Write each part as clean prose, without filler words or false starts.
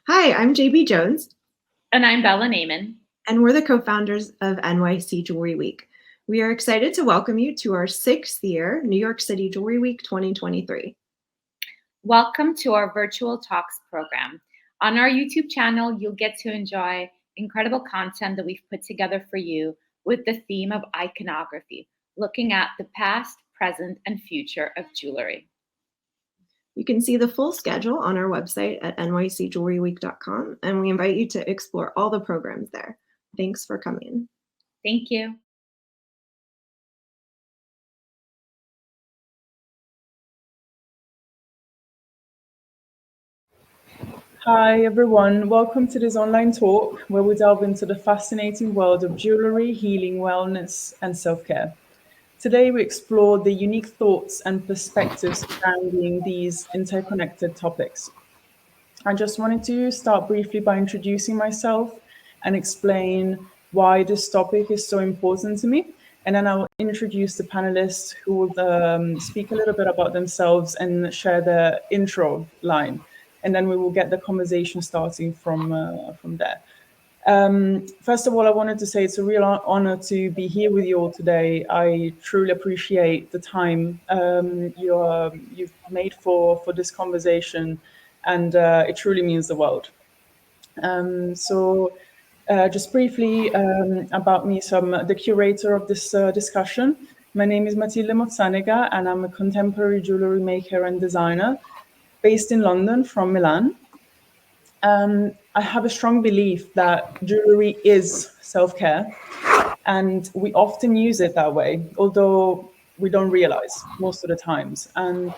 Hi, I'm JB Jones. And I'm Bella Naiman. And we're the co-founders of NYC Jewelry Week. We are excited to welcome you to our 6th year New York City Jewelry Week 2023. Welcome to our virtual talks program. On our YouTube channel, you'll get to enjoy incredible content that we've put together for you with the theme of iconography, looking at the past, present, and future of jewelry. You can see the full schedule on our website at nycjewelryweek.com, and we invite you to explore all the programs there. Thanks for coming. Thank you. Hi everyone, welcome to this online talk where we delve into the fascinating world of jewelry, healing, wellness, and self-care. Today we explore the unique thoughts and perspectives surrounding these interconnected topics. I just wanted to start briefly by introducing myself and explain why this topic is so important to me. And then I'll introduce the panelists who will speak a little bit about themselves and share their intro line. And then we will get the conversation starting from there. First of all, I wanted to say it's a real honor to be here with you all today. I truly appreciate the time you've made for this conversation, and it truly means the world. Just briefly about me, so I'm the curator of this discussion. My name is Matilde Mozzanega, and I'm a contemporary jewelry maker and designer based in London from Milan. I have a strong belief that jewelry is self-care, and we often use it that way, although we don't realize most of the times. And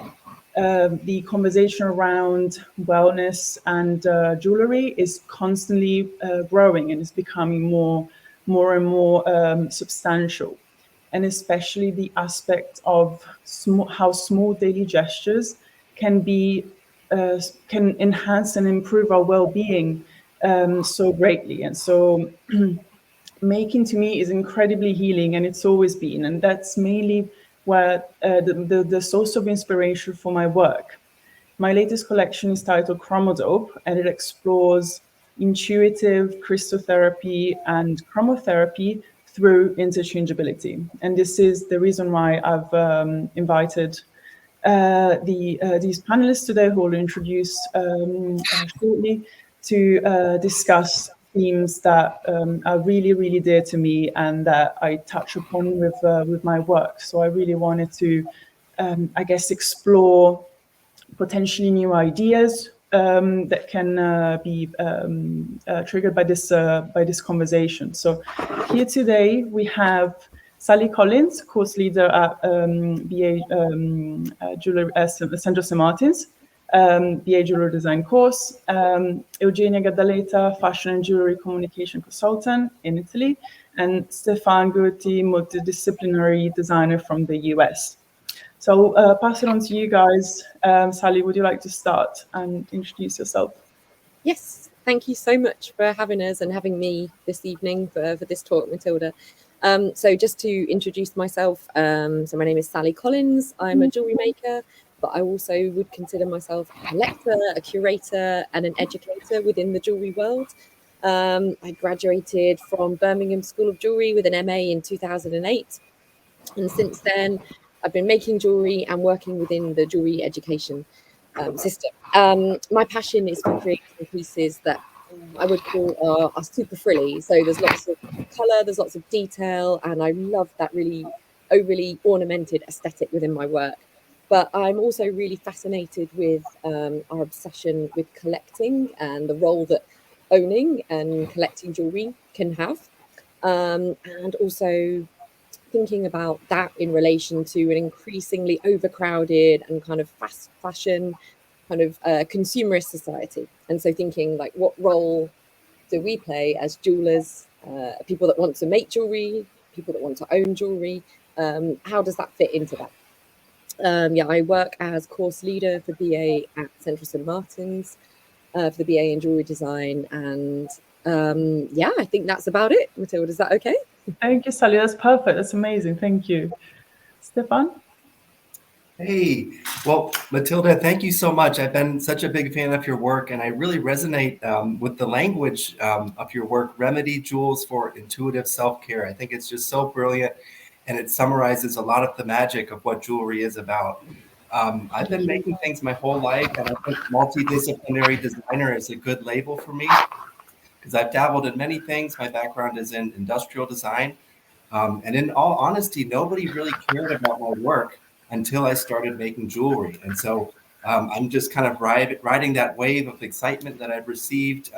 the conversation around wellness and jewelry is constantly growing, and it's becoming more and more substantial. And especially the aspect of how small daily gestures can enhance and improve our well-being so greatly. And so making to me is incredibly healing, and it's always been. And that's mainly where the source of inspiration for my work. My latest collection is titled Chromodope, and it explores intuitive crystallotherapy and chromotherapy through interchangeability. And this is the reason why I've invited these panelists today, who will introduce shortly, to discuss themes that are really, really dear to me and that I touch upon with my work. So I really wanted to, I guess, explore potentially new ideas that can be triggered by this conversation. So here today we have Sally Collins, course leader at BA Jewellery Central St. Martin's, BA Jewellery Design course, Eugenia Gadaleta, fashion and jewellery communication consultant in Italy, and Stefan Gougherty, multidisciplinary designer from the US. So I'll pass it on to you guys. Sally, would you like to start and introduce yourself? Yes, thank you so much for having us and having me this evening for this talk, Matilda. So just to introduce myself, so my name is Sally Collins. I'm a jewellery maker, but I also would consider myself a collector, a curator, and an educator within the jewellery world. I graduated from Birmingham School of Jewellery with an MA in 2008. And since then, I've been making jewellery and working within the jewellery education system. My passion is for creating pieces that I would call are super frilly. So there's lots of colour, there's lots of detail, and I love that really overly ornamented aesthetic within my work. But I'm also really fascinated with our obsession with collecting and the role that owning and collecting jewellery can have. And also thinking about that in relation to an increasingly overcrowded and kind of fast fashion kind of consumerist society. And so thinking like, what role do we play as jewelers, people that want to make jewelry, people that want to own jewelry? How does that fit into that? I work as course leader for BA at Central St. Martin's for the BA in Jewellery Design. And I think that's about it. Matilda, is that okay? Thank you, Sally. That's perfect. That's amazing. Thank you. Stefan? Hey, well, Matilda, thank you so much. I've been such a big fan of your work, and I really resonate with the language of your work, Remedy Jewels for Intuitive Self-Care. I think it's just so brilliant, and it summarizes a lot of the magic of what jewelry is about. I've been making things my whole life, and I think multidisciplinary designer is a good label for me because I've dabbled in many things. My background is in industrial design. And in all honesty, nobody really cared about my work until I started making jewelry. And so I'm just kind of riding that wave of excitement that I've received.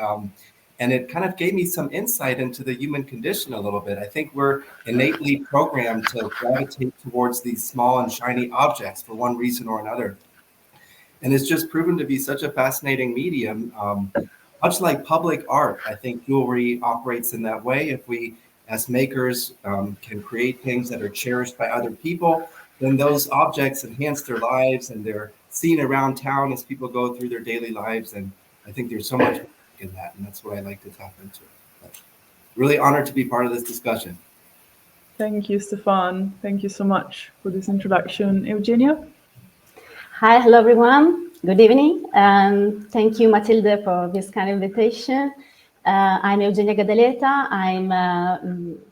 And it kind of gave me some insight into the human condition a little bit. I think we're innately programmed to gravitate towards these small and shiny objects for one reason or another. And it's just proven to be such a fascinating medium. Much like public art, I think jewelry operates in that way. If we, as makers, can create things that are cherished by other people, then those objects enhance their lives and they're seen around town as people go through their daily lives. And I think there's so much in that, and that's what I like to tap into. But really honored to be part of this discussion. Thank you, Stefan. Thank you so much for this introduction. Eugenia? Hi, hello everyone. Good evening. Thank you, Matilde, for this kind of invitation. I'm Eugenia Gadaleta. I'm a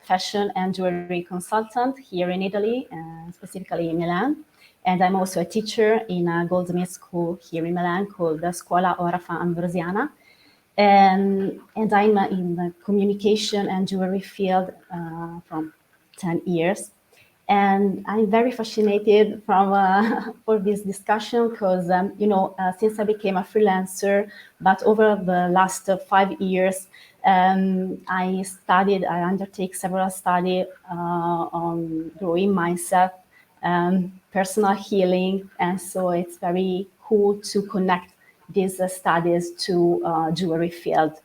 fashion and jewelry consultant here in Italy, specifically in Milan. And I'm also a teacher in a goldsmith school here in Milan called the Scuola Orafa Ambrosiana. And I'm in the communication and jewelry field from 10 years. And I'm very fascinated for this discussion because, since I became a freelancer, but over the last 5 years, I undertake several studies on growing mindset, personal healing. And so it's very cool to connect these studies to jewelry field.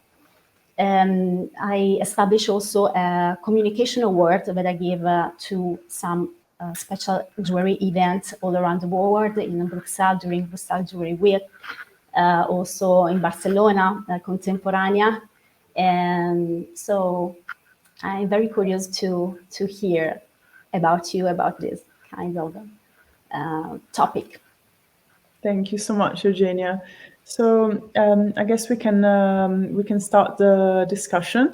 I established also a communication award that I give to some special jewelry events all around the world, in Brussels during Brussels Jewelry Week, also in Barcelona, Contemporanea. And so I'm very curious to hear about you, about this kind of topic. Thank you so much, Eugenia. So I guess we can start the discussion.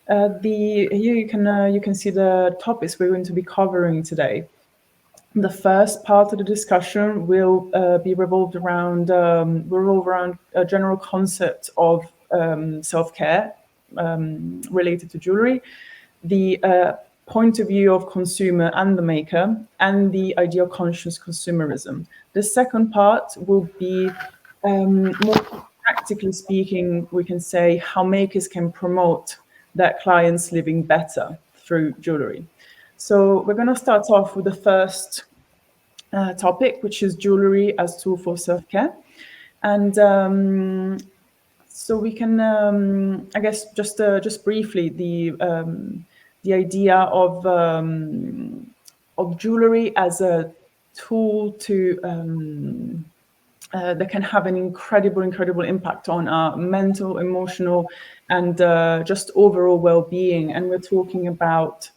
Here you can see the topics we're going to be covering today. The first part of the discussion will be revolved around a general concept of self-care related to jewelry, the point of view of consumer and the maker, and the idea of conscious consumerism. The second part will be more practically speaking, we can say how makers can promote their clients living better through jewelry. So we're going to start off with the first topic, which is jewelry as tool for self-care. And so we can, I guess, just briefly, the idea of jewelry as a tool to that can have an incredible impact on our mental, emotional, and just overall well-being. And we're talking about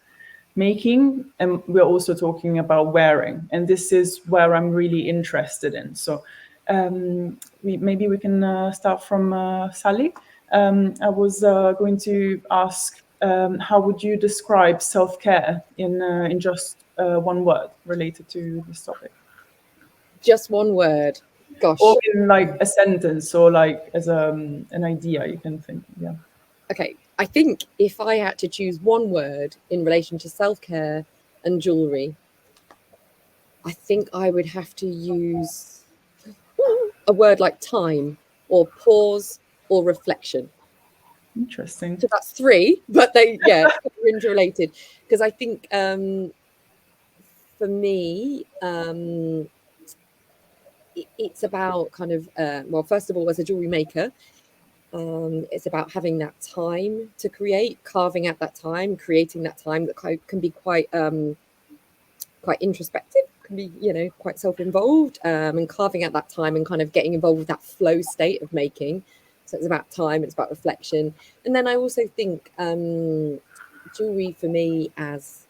making, and we're also talking about wearing. And this is where I'm really interested in. So maybe we can start from Sally. I was going to ask, how would you describe self-care in just one word related to this topic? Just one word. Gosh. Or in like a sentence, or like as an idea you can think. Yeah. Okay. I think if I had to choose one word in relation to self-care and jewelry, I think I would have to use a word like time, or pause, or reflection. Interesting. So that's three, but they're interrelated. Because I think for me, it's about kind of, well, first of all, as a jewelry maker, it's about having that time to create, carving out that time, creating that time that can be quite introspective, can be, quite self-involved, and carving out that time and kind of getting involved with that flow state of making. So it's about time, it's about reflection. And then I also think jewelry for me as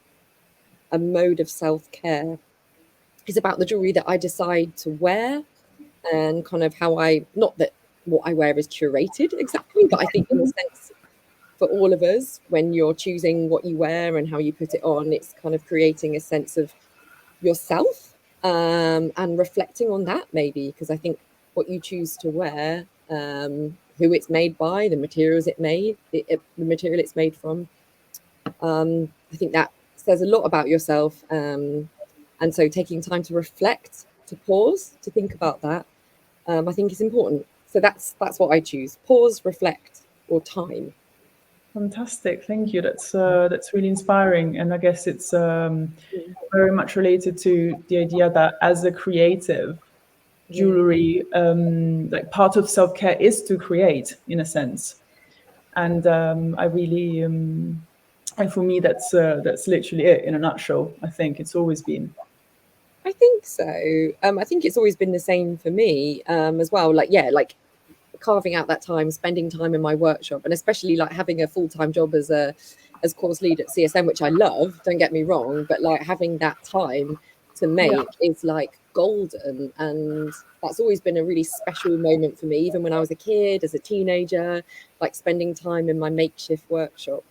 a mode of self-care is about the jewelry that I decide to wear, and kind of how not that what I wear is curated exactly, but I think in a sense for all of us, when you're choosing what you wear and how you put it on, it's kind of creating a sense of yourself, and reflecting on that maybe, because I think what you choose to wear, who it's made by, the materials the material it's made from, I think that says a lot about yourself. And so taking time to reflect, to pause, to think about that, I think is important. So that's what I choose: pause, reflect, or time. Fantastic, thank you. That's really inspiring, and I guess it's very much related to the idea that as a creative, jewelry, like part of self-care is to create, in a sense. And I really, and for me, that's literally it in a nutshell. I think it's always been. I think so. I think it's always been the same for me, as well. Like carving out that time, spending time in my workshop, and especially like having a full-time job as course lead at CSM, which I love, don't get me wrong, but like having that time to make is like golden. And that's always been a really special moment for me, even when I was a kid, as a teenager, like spending time in my makeshift workshop.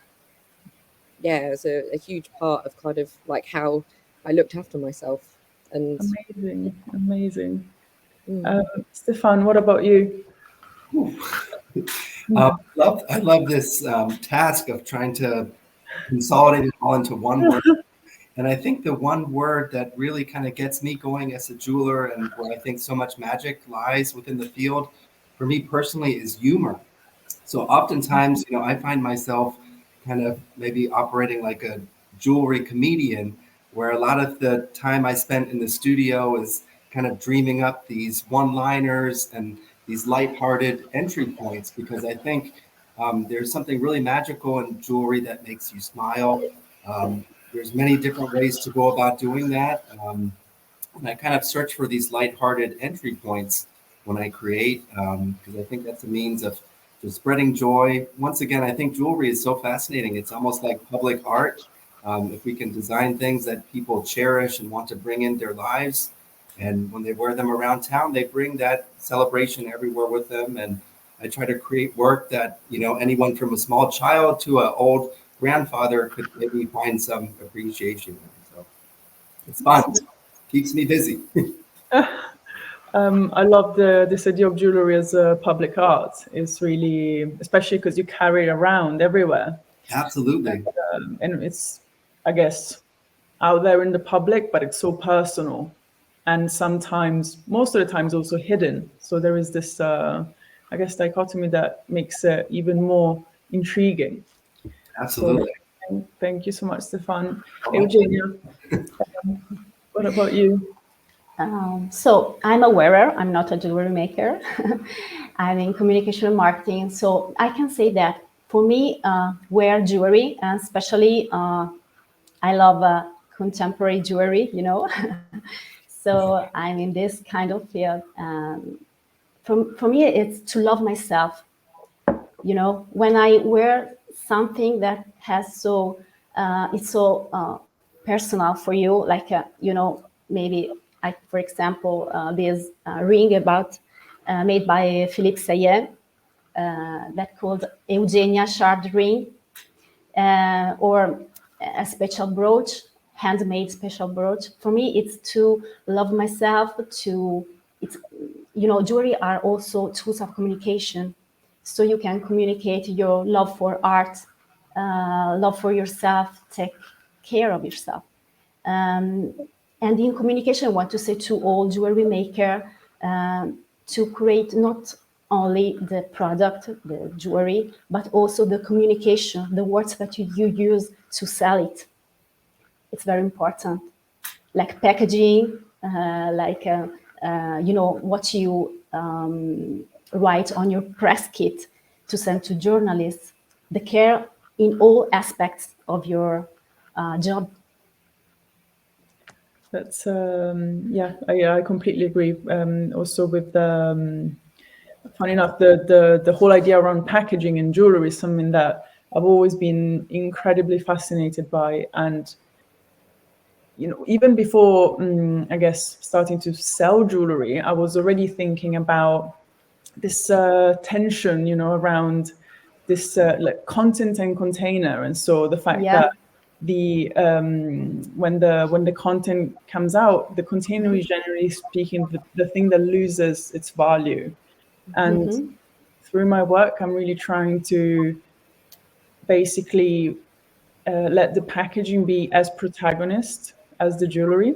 Yeah, it's a huge part of kind of like how I looked after myself. And amazing. Stefan, what about you? I love this task of trying to consolidate it all into one word. And I think the one word that really kind of gets me going as a jeweler, and where I think so much magic lies within the field, for me personally, is humor. So oftentimes, I find myself kind of maybe operating like a jewelry comedian, where a lot of the time I spent in the studio is kind of dreaming up these one-liners and these lighthearted entry points, because I think there's something really magical in jewelry that makes you smile. There's many different ways to go about doing that. And I kind of search for these lighthearted entry points when I create, because I think that's a means of just spreading joy. Once again, I think jewelry is so fascinating. It's almost like public art. If we can design things that people cherish and want to bring in their lives, and when they wear them around town, they bring that celebration everywhere with them. And I try to create work that, anyone from a small child to an old grandfather could maybe find some appreciation in. So it's fun. Keeps me busy. I love this idea of jewelry as a public art. It's really, especially because you carry it around everywhere. Absolutely. And it's, I guess, out there in the public, but it's so personal. And sometimes, most of the times, also hidden. So there is this, I guess, dichotomy that makes it even more intriguing. Absolutely. So, thank you so much, Stefan. Eugenia, what about you? So I'm a wearer. I'm not a jewelry maker. I'm in communication and marketing. So I can say that for me, wear jewelry, and especially I love contemporary jewelry, So I'm in this kind of field. For me, it's to love myself. When I wear something that has it's so personal for you, like, maybe for example, this ring made by Philippe Sayet, that called Eugenia shard ring, or a special brooch, handmade special brooch. For me, it's to love myself. Jewelry are also tools of communication. So you can communicate your love for art, love for yourself, take care of yourself. And in communication, I want to say to all jewelry maker, to create not only the product, the jewelry, but also the communication, the words that you use to sell it. It's very important. Like packaging, what you write on your press kit to send to journalists, the care in all aspects of your job. That's I completely agree. Also with funny enough, the whole idea around packaging in jewelry is something that I've always been incredibly fascinated by, and even before, I guess, starting to sell jewelry, I was already thinking about this tension, around this like content and container. And so the fact that the when the content comes out, the container is generally speaking the thing that loses its value. And through my work, I'm really trying to basically let the packaging be as protagonist as the jewelry.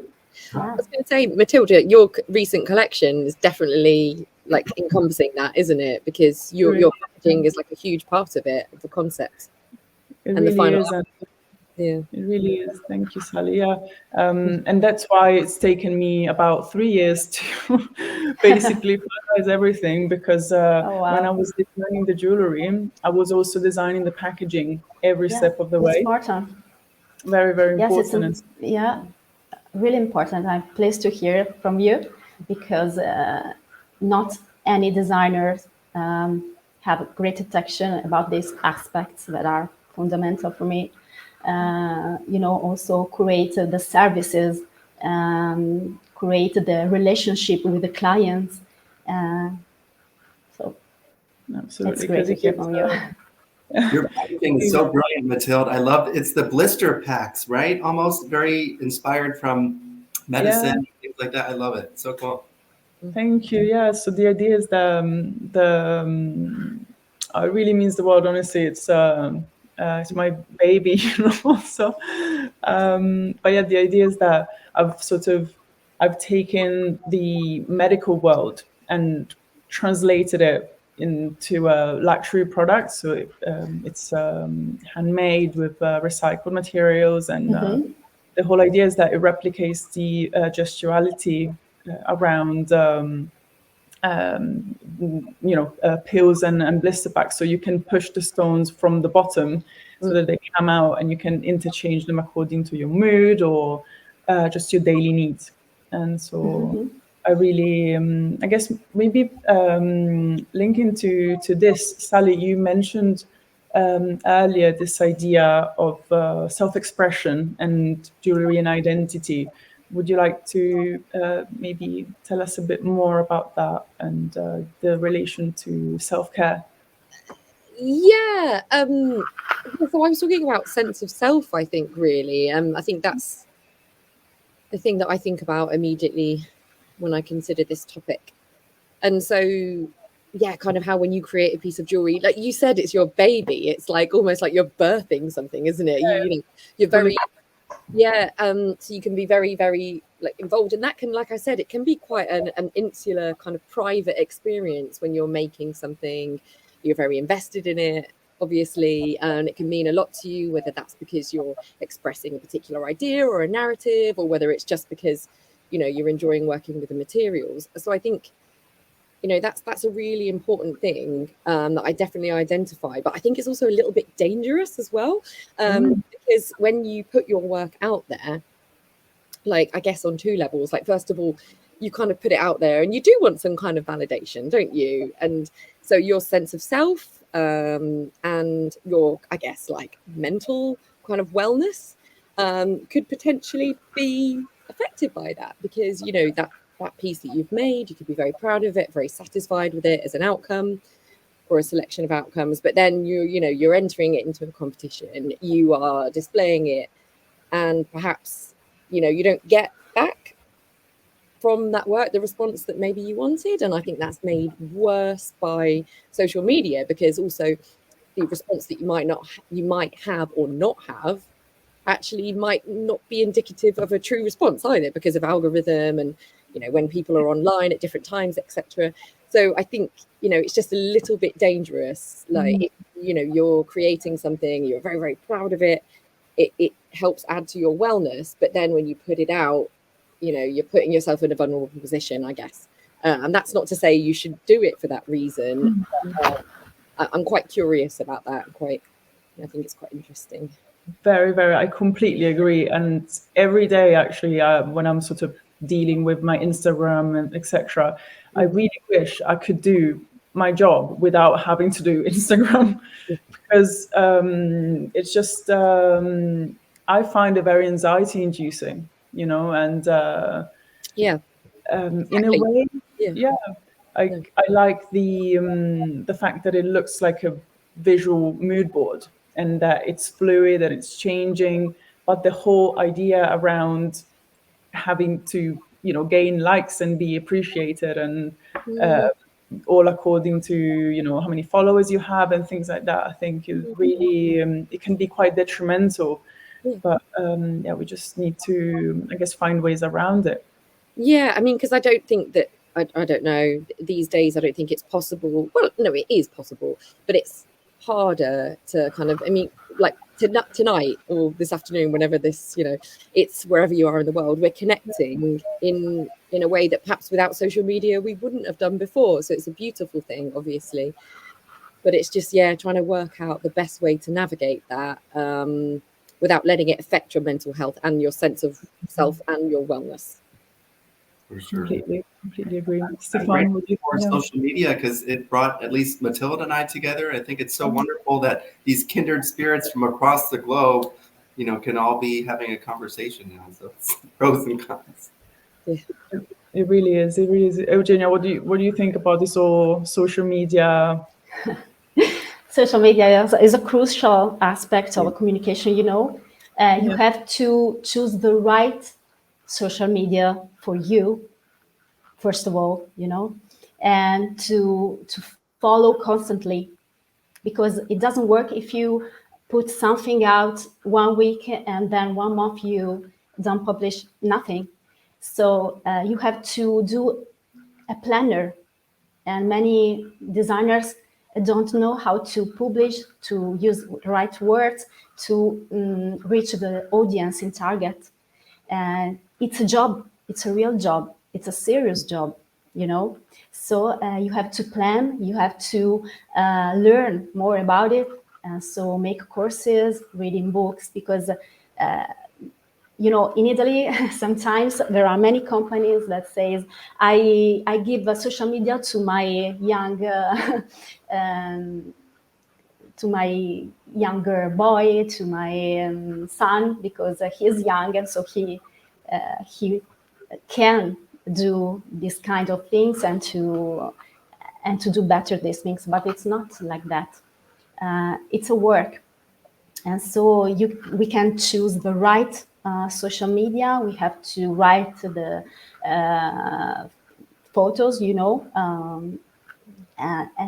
I was going to say, Matilda, your recent collection is definitely like encompassing that, isn't it? Because your packaging is like a huge part of it, of the concept. It and really the final is. Yeah, it really is. Thank you, Sally. Yeah, and that's why it's taken me about 3 years to basically finalize everything, because when I was designing the jewelry, I was also designing the packaging every step of the way. Important. Very, very Yes, important. Really important. I'm pleased to hear from you, because not any designers have great attention about these aspects that are fundamental for me. Also create the services, create the relationship with the clients. So Absolutely, it's great to hear from you. Your packaging is so brilliant, Matilde. I love it. It's the blister packs, right? Almost very inspired from medicine, things like that. I love it. So cool. Thank you. Yeah. So the idea is that it really means the world. Honestly, it's my baby, So, but yeah, the idea is that I've taken the medical world and translated it into a luxury product. So it's handmade with recycled materials, and the whole idea is that it replicates the gestuality around pills and blister packs. So you can push the stones from the bottom so that they come out, and you can interchange them according to your mood or just your daily needs. And so I really, I guess maybe linking to this, Sally, you mentioned earlier this idea of self-expression and jewelry and identity. Would you like to maybe tell us a bit more about that and the relation to self-care? Yeah. So I was talking about sense of self, I think, really. I think that's the thing that I think about immediately when I consider this topic. And so, yeah, kind of how when you create a piece of jewelry, like you said, it's your baby. It's like almost like you're birthing something, isn't it? You're very, so you can be very, very like involved. And that can, like I said, it can be quite an insular kind of private experience when you're making something. You're very invested in it, obviously, and it can mean a lot to you, whether that's because you're expressing a particular idea or a narrative, or whether it's just because, you're enjoying working with the materials. So I think, that's a really important thing that I definitely identify. But I think it's also a little bit dangerous as well, because when you put your work out there, like, I guess on two levels, like, first of all, you kind of put it out there and you do want some kind of validation, don't you? And so your sense of self and your, I guess, like mental kind of wellness could potentially be affected by that, because, that piece that you've made, you could be very proud of it, very satisfied with it as an outcome or a selection of outcomes. But then you're entering it into a competition, you are displaying it, and perhaps, you don't get back from that work the response that maybe you wanted. And I think that's made worse by social media, because also the response that you might have or not have actually might not be indicative of a true response either, because of algorithm and when people are online at different times, etc. So I think it's just a little bit dangerous. Like if, you're creating something, you're very, very proud of it, it helps add to your wellness, but then when you put it out, you're putting yourself in a vulnerable position, I guess. And that's not to say you should do it for that reason. I'm quite curious about that. I think it's quite interesting. Very, very, I completely agree. And every day, actually, when I'm sort of dealing with my Instagram and etc., I really wish I could do my job without having to do Instagram, because it's just, I find it very anxiety inducing. and Yeah. in a way, Yeah. I like the fact that it looks like a visual mood board and that it's fluid and it's changing, but the whole idea around having to gain likes and be appreciated and all according to how many followers you have and things like that, I think is really it can be quite detrimental. But we just need to, I guess, find ways around it. Yeah, I mean, because I don't think that I don't know, these days I don't think it's possible. Well, no, it is possible, but it's harder to kind of, I mean, like tonight or this afternoon, whenever this, it's wherever you are in the world, we're connecting in a way that perhaps without social media we wouldn't have done before. So it's a beautiful thing, obviously, but it's just trying to work out the best way to navigate that without letting it affect your mental health and your sense of self and your wellness. For sure. Completely agree. Stefan, would you for social media, because it brought at least Matilde and I together. I think it's so wonderful that these kindred spirits from across the globe, can all be having a conversation now. So it's pros and cons. Yeah. It really is. It really is. Eugenia, what do you think about this whole social media? Social media is a crucial aspect of communication. You have to choose the right social media for you, first of all, and to follow constantly, because it doesn't work if you put something out 1 week and then 1 month you don't publish nothing. So you have to do a planner, and many designers don't know how to publish, to use the right words, to reach the audience in target. And it's a job. It's a real job. It's a serious job, So you have to plan. You have to learn more about it. So make courses, reading books, because in Italy, sometimes there are many companies that says, I give social media to my younger boy, to my son, because he's young, and so he can do this kind of things and to do better these things. But it's not like that. It's a work, and so we can choose the right social media. We have to write the photos, and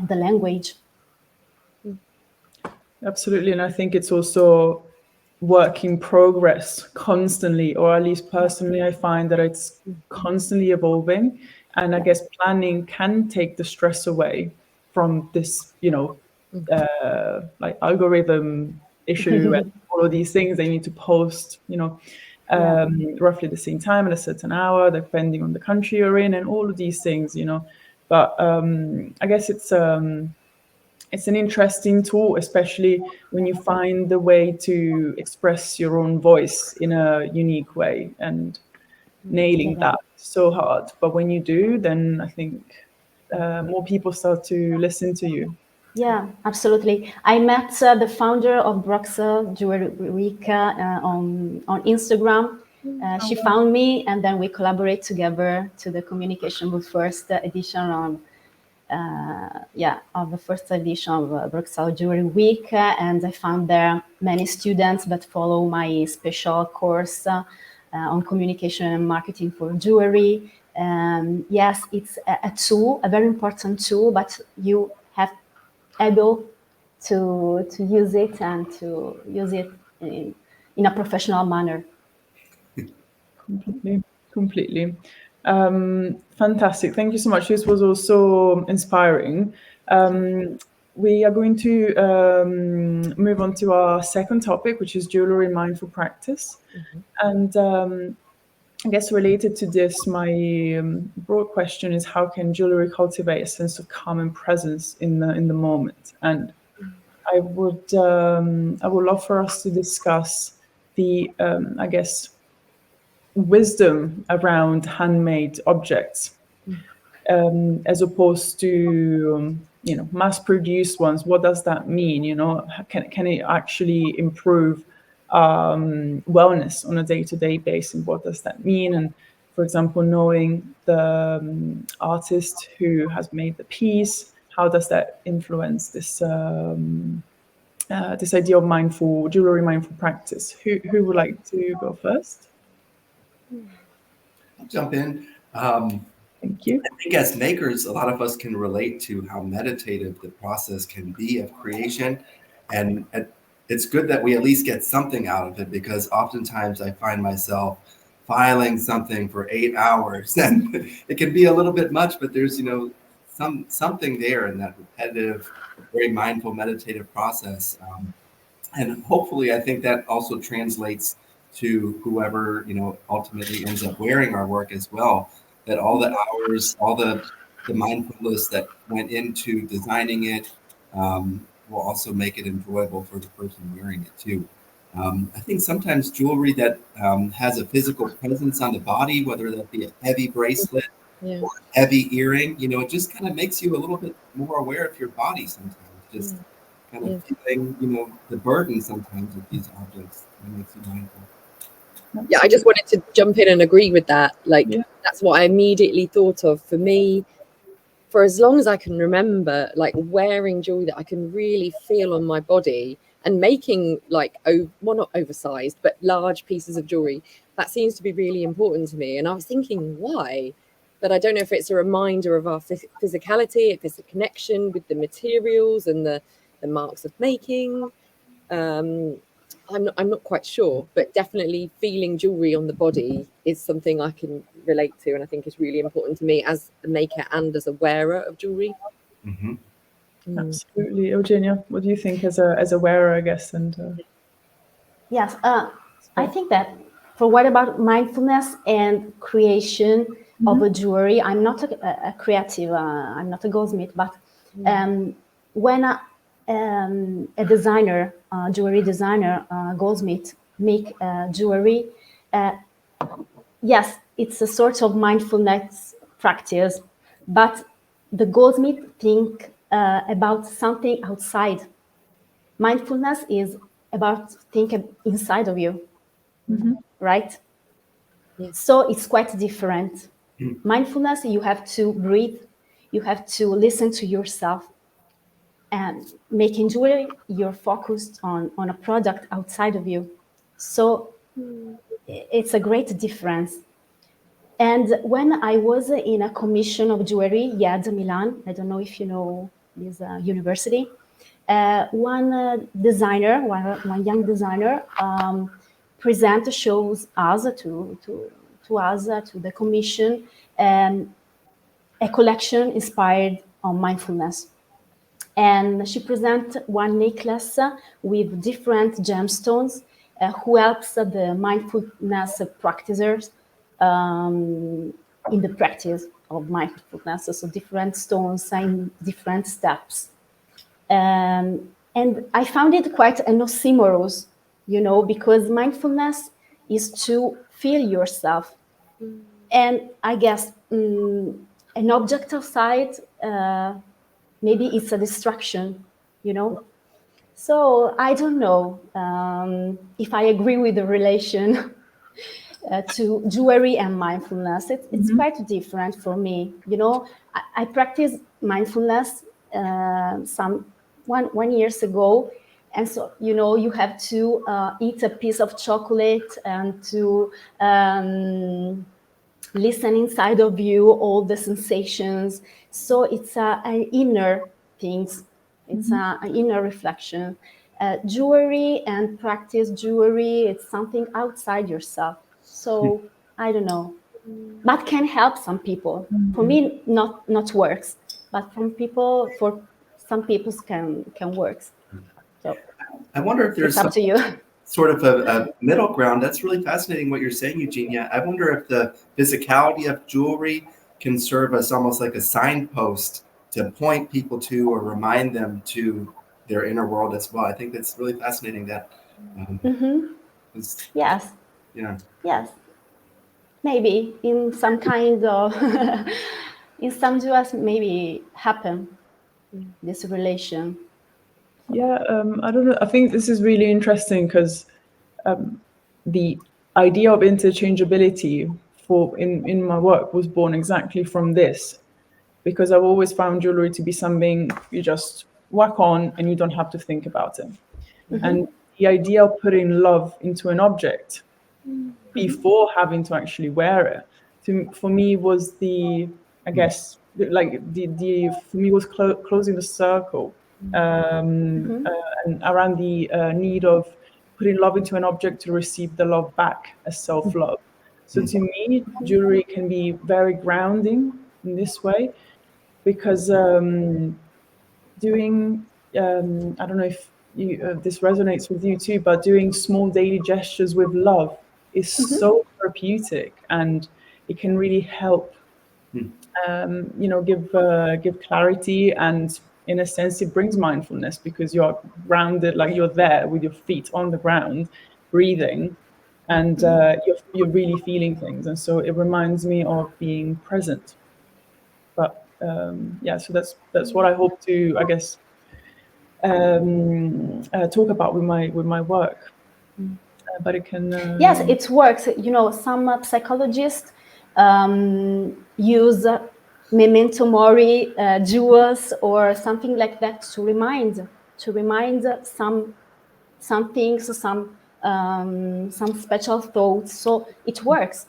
the language. Absolutely. And I think it's also work in progress constantly, or at least personally, I find that it's constantly evolving. And I guess planning can take the stress away from this, like algorithm issue and all of these things. They need to post, roughly the same time at a certain hour, depending on the country you're in, and all of these things, But I guess it's an interesting tool, especially when you find the way to express your own voice in a unique way, and nailing that so hard. But when you do, then I think more people start to listen to you. Yeah, absolutely. I met the founder of BA Jewellery on Instagram. She found me, and then we collaborate together to the communication with first edition of the first edition of BA Jewellery Week, and I found there many students that follow my special course on communication and marketing for jewelry. Yes, it's a tool, a very important tool, but you have able to use it and to use it in a professional manner. Completely. Fantastic. Thank you so much. This was also inspiring. We are going to move on to our second topic, which is jewelry mindful practice. And I guess related to this, my broad question is, how can jewelry cultivate a sense of calm and presence in the moment? And I would love for us to discuss the I guess wisdom around handmade objects as opposed to mass-produced ones. What does that mean? Can it actually improve wellness on a day-to-day basis. And what does that mean? And for example, knowing the artist who has made the piece, how does that influence this this idea of mindful jewelry, mindful practice? Who would like to go first? I'll jump in. Thank you. I think as makers, a lot of us can relate to how meditative the process can be of creation. And it's good that we at least get something out of it, because oftentimes I find myself filing something for 8 hours, and it can be a little bit much, but there's, something there in that repetitive, very mindful, meditative process. And hopefully I think that also translates to whoever, ultimately ends up wearing our work as well, that all the hours, all the mindfulness that went into designing it will also make it enjoyable for the person wearing it too. I think sometimes jewelry that has a physical presence on the body, whether that be a heavy bracelet or a heavy earring, it just kind of makes you a little bit more aware of your body sometimes. Just kind of feeling, the burden sometimes of these objects. That makes you mindful. Yeah, I just wanted to jump in and agree with that. That's what I immediately thought of. For me, for as long as I can remember, wearing jewelry that I can really feel on my body, and making not oversized, but large pieces of jewelry, that seems to be really important to me. And I was thinking, why? But I don't know if it's a reminder of our physicality, if it's a connection with the materials and the marks of making. I'm not quite sure, but definitely feeling jewelry on the body is something I can relate to, and I think is really important to me as a maker and as a wearer of jewelry. Mm-hmm. Absolutely. Eugenia, what do you think as a wearer, I guess? And Yes, I think that for what about mindfulness and creation of a jewelry, I'm not a creative, I'm not a goldsmith, but when a designer, jewelry designer, goldsmith make jewelry, yes, it's a sort of mindfulness practice, but the goldsmith think about something outside. Mindfulness is about thinking inside of you, right? Yes. So it's quite different. Mindfulness, you have to breathe, you have to listen to yourself. And making jewelry, you're focused on a product outside of you. So it's a great difference. And when I was in a commission of jewelry, YED Milan, I don't know if you know this university, one designer, one young designer, shows us to the commission a collection inspired on mindfulness. And she presents one necklace with different gemstones who helps the mindfulness practitioners in the practice of mindfulness. So different stones in different steps. And I found it quite an oxymoron, because mindfulness is to feel yourself. And I guess an object outside, maybe it's a distraction, So I don't know if I agree with the relation to jewelry and mindfulness. It's quite different for me. I practiced mindfulness one years ago. And so, you have to eat a piece of chocolate and to listen inside of you, all the sensations. So it's an inner things. It's an inner reflection. Jewelry and practice jewelry, it's something outside yourself. So I don't know, but can help some people. For me, not works, but for some people can work. So I wonder if there's it's up to you. sort of a middle ground. That's really fascinating what you're saying, Eugenia. I wonder if the physicality of jewelry can serve as almost like a signpost to point people to or remind them to their inner world as well. I think that's really fascinating that. Yes. Yeah. Yes. Maybe in some kind of, in some jewels, maybe happen this relation. Yeah, I don't know. I think this is really interesting because the idea of interchangeability in my work was born exactly from this, because I've always found jewelry to be something you just whack on and you don't have to think about it. And the idea of putting love into an object before having to actually wear it, for me was the, I guess, like the for me was closing the circle, and around the need of putting love into an object to receive the love back as self-love. So to me, jewelry can be very grounding in this way, because doing, I don't know if this resonates with you too, but doing small daily gestures with love is so therapeutic, and it can really help, give clarity, and in a sense, it brings mindfulness because you're grounded, like you're there with your feet on the ground, breathing, and you're really feeling things, and so it reminds me of being present. But so that's what I hope to, I guess, talk about with my work. But it can yes, it works. Some psychologists use memento mori jewels or something like that to remind some things, some special thoughts. So it works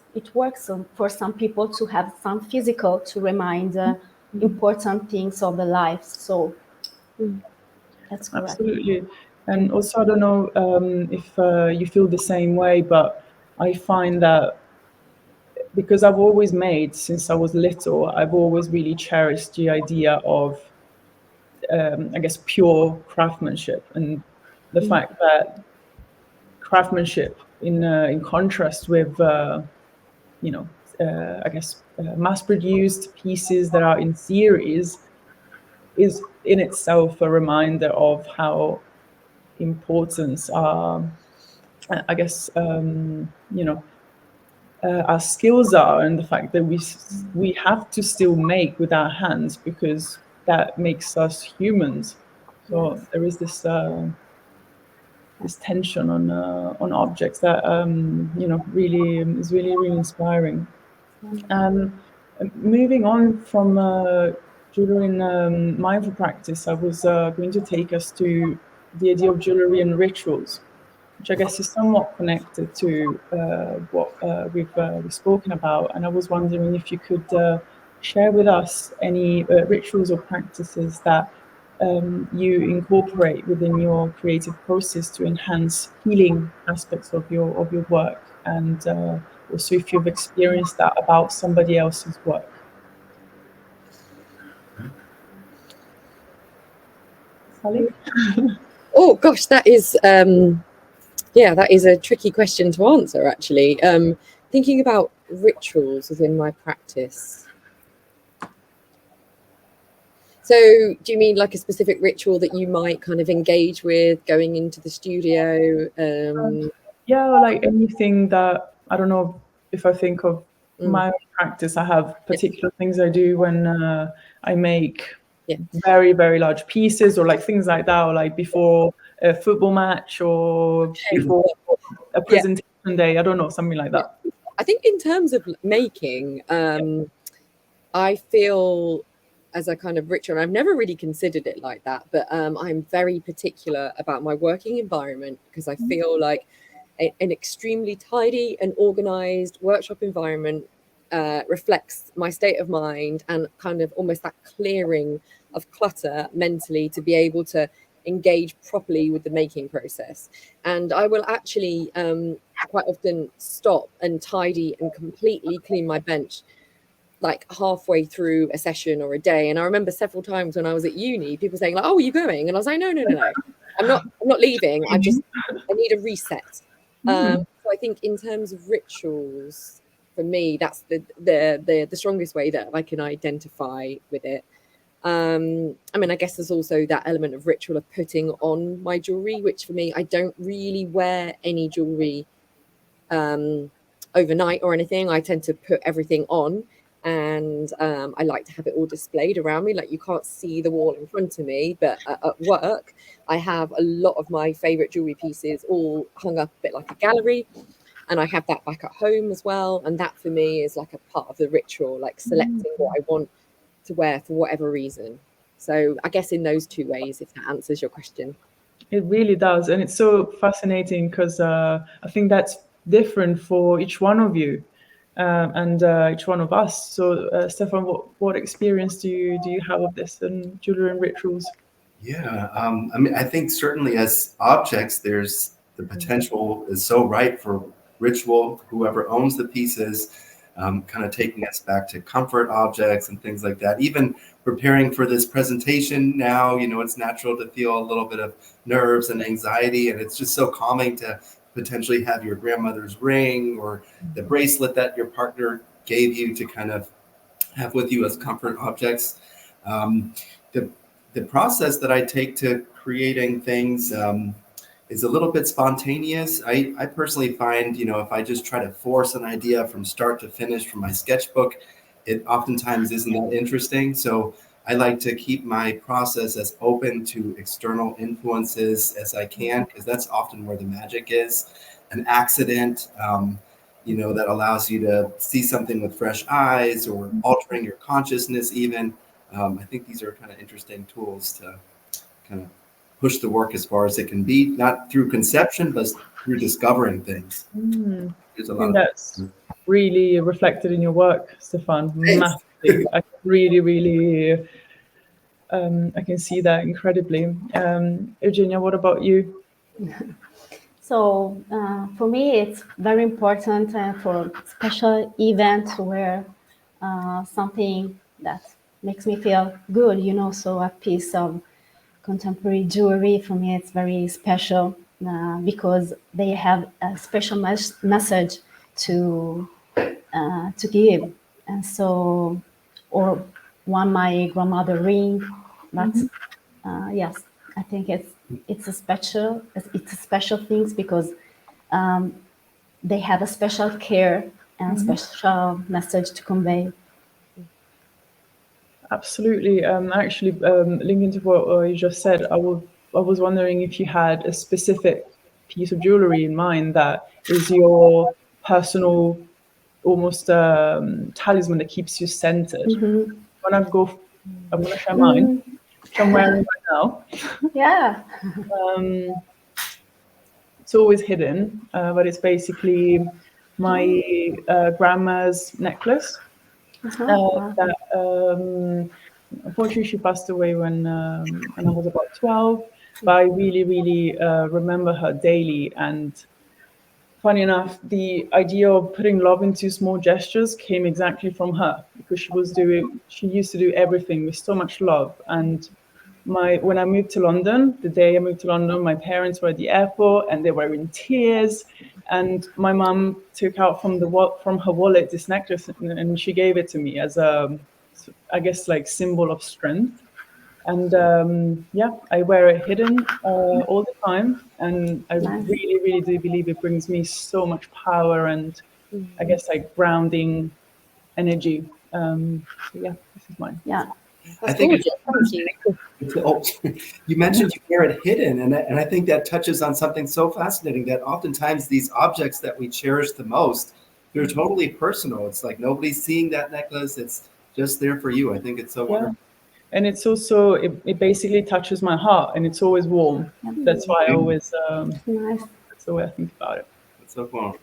for some people to have some physical to remind important things of the life. So that's correct. Absolutely. And also, I don't know if you feel the same way, but I find that because I've always made, since I was little, I've always really cherished the idea of, I guess, pure craftsmanship, and the fact that craftsmanship, in contrast with, I guess, mass-produced pieces that are in series, is in itself a reminder of how important our skills are, and the fact that we have to still make with our hands because that makes us humans. So there is this tension on objects that really is really inspiring. Moving on from jewelry and mindful practice, I was going to take us to the idea of jewelry and rituals, which I guess is somewhat connected to what we've spoken about. And I was wondering if you could share with us any rituals or practices that you incorporate within your creative process to enhance healing aspects of your work, and also if you've experienced that about somebody else's work. Sally? Oh gosh, that is that is a tricky question to answer, actually. Thinking about rituals within my practice. So do you mean like a specific ritual that you might kind of engage with going into the studio? Like anything that, I don't know, if I think of my own practice, I have particular things I do when I make very, very large pieces, or like things like that, or like before a football match, or before a presentation day, I don't know, something like that. I think in terms of making, I feel as a kind of ritual, and I've never really considered it like that, but I'm very particular about my working environment, because I feel like an extremely tidy and organized workshop environment reflects my state of mind, and kind of almost that clearing of clutter mentally to be able to engage properly with the making process. And I will actually quite often stop and tidy and completely clean my bench like halfway through a session or a day. And I remember several times when I was at uni, people saying like, "Oh, are you going?" And I was like, no, I'm not leaving. I need a reset. So I think in terms of rituals, for me, that's the strongest way that I can identify with it. I mean, I guess there's also that element of ritual of putting on my jewelry, which for me, I don't really wear any jewelry overnight or anything. I tend to put everything on and I like to have it all displayed around me. Like, you can't see the wall in front of me, but at work I have a lot of my favorite jewelry pieces all hung up a bit like a gallery, and I have that back at home as well. And that for me is like a part of the ritual, like selecting what I want to wear for whatever reason. So I guess in those two ways, if that answers your question. It really does. And it's so fascinating because I think that's different for each one of you and each one of us. So, Stefan, what experience do you have of this in jewelry and rituals? Yeah, I mean, I think certainly as objects, there's the potential is so right for ritual, whoever owns the pieces, kind of taking us back to comfort objects and things like that. Even preparing for this presentation now, you know, it's natural to feel a little bit of nerves and anxiety, and it's just so calming to potentially have your grandmother's ring or the bracelet that your partner gave you to kind of have with you as comfort objects. The process that I take to creating things is a little bit spontaneous. I personally find, you know, if I just try to force an idea from start to finish from my sketchbook, it oftentimes isn't that interesting. So I like to keep my process as open to external influences as I can, because that's often where the magic is. An accident, you know, that allows you to see something with fresh eyes or altering your consciousness even. I think these are kind of interesting tools to kind of push the work as far as it can be, not through conception, but through discovering things. There's a lot of that's really reflected in your work, Stefan. Massively. I really, I can see that incredibly. Eugenia, what about you? So for me, it's very important for special events where something that makes me feel good, you know, so a piece of contemporary jewelry for me, it's very special because they have a special message to give. And so, or my grandmother ring, but yes, I think it's a special things because they have a special care and special message to convey. Absolutely. Actually, linking to what you just said, I was wondering if you had a specific piece of jewelry in mind that is your personal, almost talisman that keeps you centered. I'm going to share mine, which I'm wearing right now. Yeah. It's always hidden, but it's basically my grandma's necklace. That unfortunately she passed away when I was about 12, but I really remember her daily. And funny enough, the idea of putting love into small gestures came exactly from her, because she used to do everything with so much love. And when I moved to London, the day I moved to London, my parents were at the airport and they were in tears. And my mum took out from her wallet this necklace, and she gave it to me as a, I guess, like symbol of strength. And yeah, I wear it hidden all the time, and I really do believe it brings me so much power and I guess like grounding energy. So yeah, this is mine. Yeah. I think you mentioned you wear it hidden, and I think that touches on something so fascinating, that oftentimes these objects that we cherish the most, they're totally personal. It's like nobody's seeing that necklace. It's just there for you. I think it's so wonderful. And it's also, it basically touches my heart, and it's always warm. That's why I always, that's the way I think about it. That's so cool.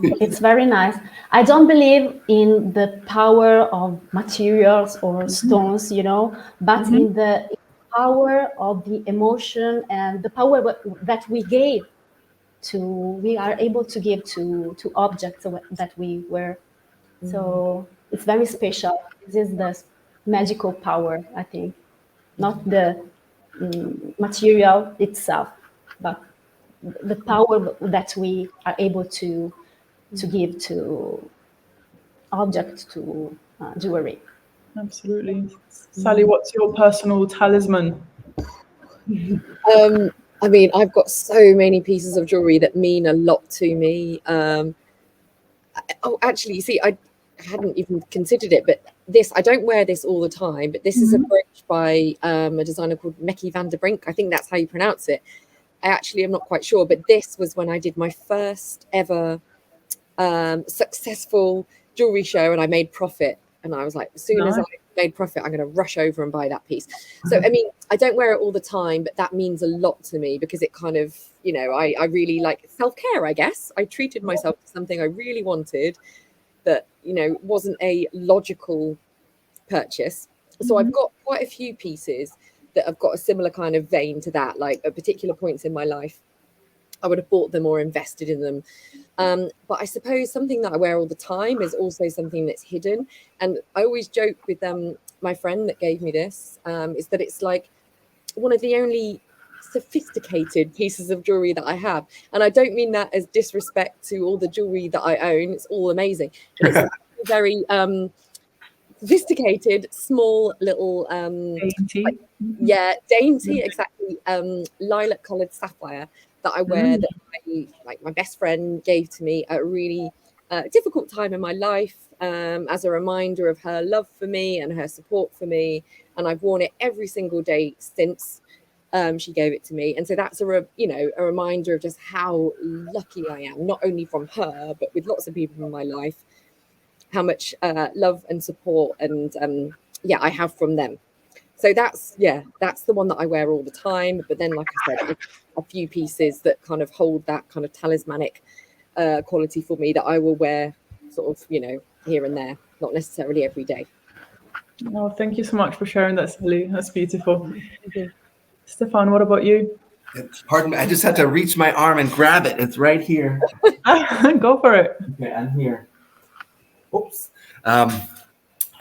It's very nice. I don't believe in the power of materials or stones, you know, but in the power of the emotion and the power that we are able to give to objects that we wear. So it's very special. This is the magical power, I think, not the material itself, but the power that we are able to give to object, to jewelry. Absolutely. Sally, what's your personal talisman? I mean, I've got so many pieces of jewelry that mean a lot to me. Oh, actually, see, hadn't even considered it, but I don't wear this all the time, but this is a brooch by a designer called Mekki van der Brink. I think that's how you pronounce it. I actually am not quite sure, but this was when I did my first ever successful jewelry show, and I made profit. And I was like, as soon as I made profit, I'm going to rush over and buy that piece. So, I mean, I don't wear it all the time, but that means a lot to me because it kind of, you know, I really like self-care, I guess. I treated myself to something I really wanted that, you know, wasn't a logical purchase. So I've got quite a few pieces that have got a similar kind of vein to that, like at particular points in my life. I would have bought them or invested in them. But I suppose something that I wear all the time is also something that's hidden. And I always joke with my friend that gave me this, is that it's like one of the only sophisticated pieces of jewelry that I have. And I don't mean that as disrespect to all the jewelry that I own. It's all amazing. But it's very sophisticated, small little dainty. Dainty, exactly. Lilac colored sapphire that I wear that my best friend gave to me at a really difficult time in my life, as a reminder of her love for me and her support for me. And I've worn it every single day since she gave it to me. And so that's a reminder of just how lucky I am, not only from her, but with lots of people in my life, how much love and support and I have from them. So that's the one that I wear all the time. But then, like I said, a few pieces that kind of hold that kind of talismanic quality for me that I will wear sort of, you know, here and there, not necessarily every day. Oh, thank you so much for sharing that, Sally. That's beautiful. Stefan, what about you? Pardon me, I just had to reach my arm and grab it. It's right here. Go for it. Okay, I'm here. Oops.